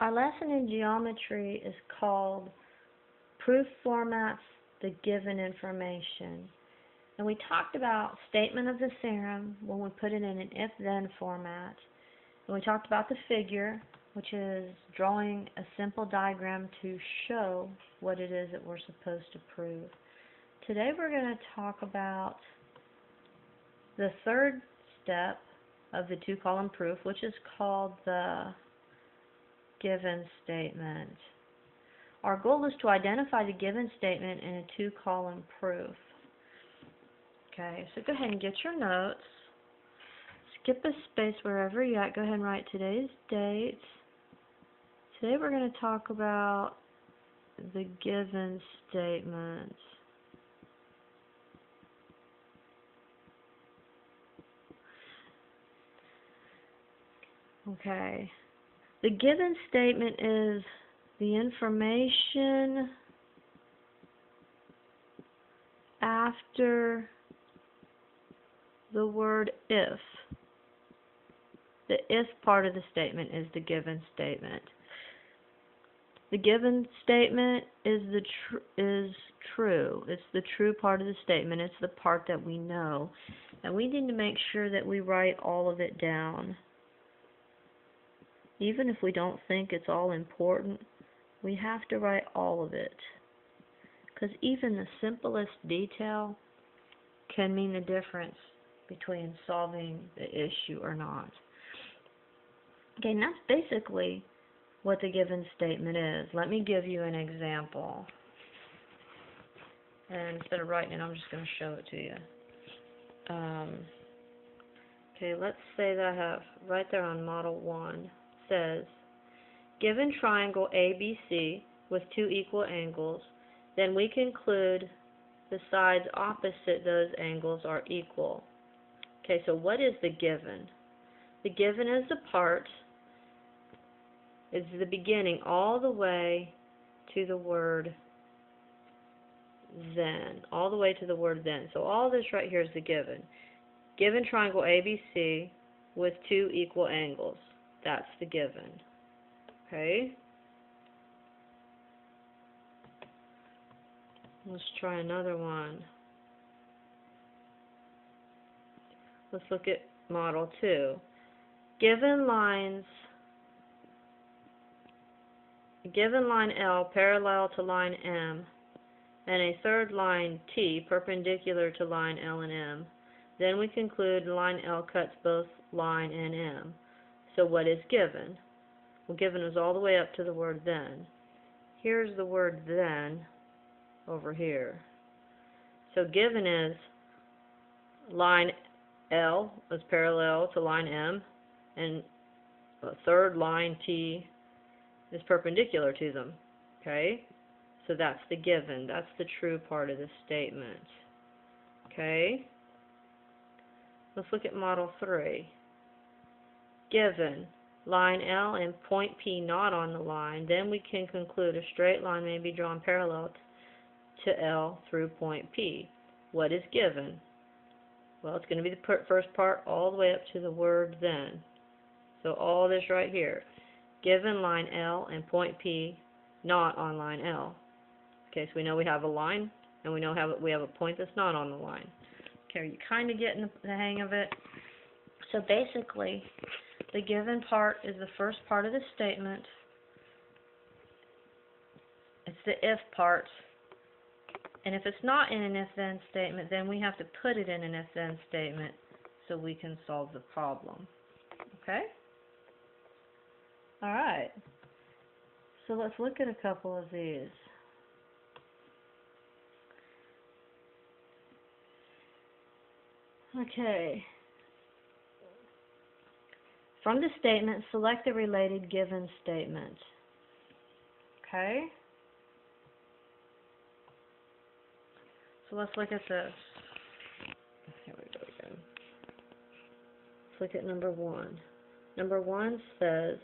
Our lesson in geometry is called Proof Formats the Given Information. And we talked about statement of the theorem when we put it in an if-then format. And we talked about the figure, which is drawing a simple diagram to show what it is that we're supposed to prove. Today we're going to talk about the third step of the two-column proof, which is called the given statement. Our goal is to identify the given statement in a two-column proof. Okay, so go ahead and get your notes. Skip a space wherever you're at. Go ahead and write today's date. Today we're going to talk about the given statement. Okay. The given statement is the information after the word if. The if part of the statement is the given statement. The given statement is true. It's the true part of the statement. It's the part that we know. And we need to make sure that we write all of it down. Even if we don't think it's all important, we have to write all of it. Because even the simplest detail can mean the difference between solving the issue or not. Okay, and that's basically what the given statement is. Let me give you an example. And instead of writing it, I'm just going to show it to you. Okay, let's say that I have right there on Model 1 says, given triangle ABC with two equal angles, then we conclude the sides opposite those angles are equal. Okay, so what is the given? The given is the part, is the beginning all the way to the word then. All the way to the word then. So all this right here is the given. Given triangle ABC with two equal angles. That's the given. Okay? Let's try another one. Let's look at Model 2. Given line L parallel to line M and a third line T perpendicular to line L and M, then we conclude line L cuts both line and M. So what is given? Well, given is all the way up to the word then. Here's the word then over here. So given is line L is parallel to line M, and a third line T is perpendicular to them. Okay? So that's the given. That's the true part of the statement. Okay? Let's look at Model 3. Given line L and point P not on the line, then we can conclude a straight line may be drawn parallel to L through point P. What is given? Well, it's going to be the first part all the way up to the word then. So all this right here. Given line L and point P not on line L. Okay, so we know we have a line, and we know we have a point that's not on the line. Okay, are you kind of getting the hang of it? So basically, the given part is the first part of the statement. It's the if part. And if it's not in an if-then statement, then we have to put it in an if-then statement so we can solve the problem. Okay? Alright. So let's look at a couple of these. Okay. From the statement, select the related given statement. Okay? So let's look at this. Here we go again. Let's look at number 1. Number 1 says,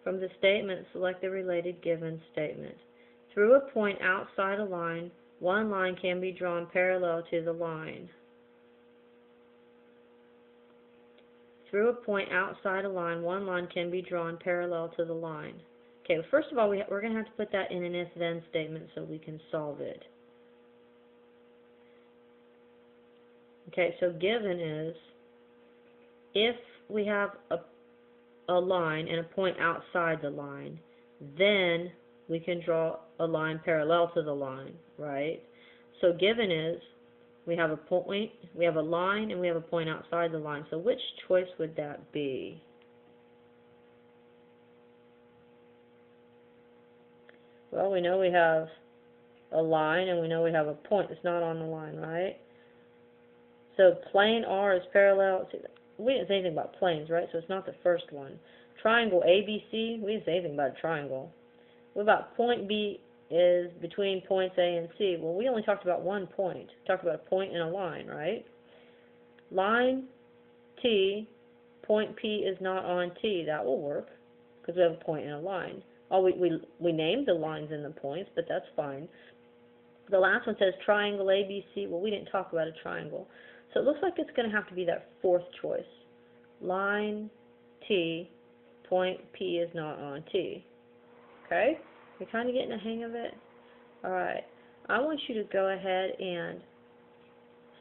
from the statement, select the related given statement. Through a point outside a line, one line can be drawn parallel to the line. through a point outside a line, one line can be drawn parallel to the line. Okay, well, first of all, we're going to have to put that in an if-then statement so we can solve it. Okay, so given is, if we have a line and a point outside the line, then we can draw a line parallel to the line, right? So given is, we have a point, we have a line, and we have a point outside the line. So which choice would that be? Well, we know we have a line, and we know we have a point that's not on the line, right? So plane R is parallel. See, we didn't say anything about planes, right? So it's not the first one. Triangle ABC, we didn't say anything about a triangle. What about point B is between points A and C? Well, we only talked about one point. We talked about a point and a line, right? Line T, point P is not on T. That will work because we have a point and a line. Oh, we named the lines and the points, but that's fine. The last one says triangle ABC. Well, we didn't talk about a triangle. So it looks like it's going to have to be that fourth choice. Line T, point P is not on T. Okay? You're kind of getting the hang of it? Alright. I want you to go ahead and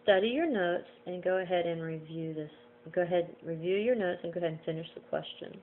study your notes and go ahead and review this. Go ahead, review your notes and go ahead and finish the questions.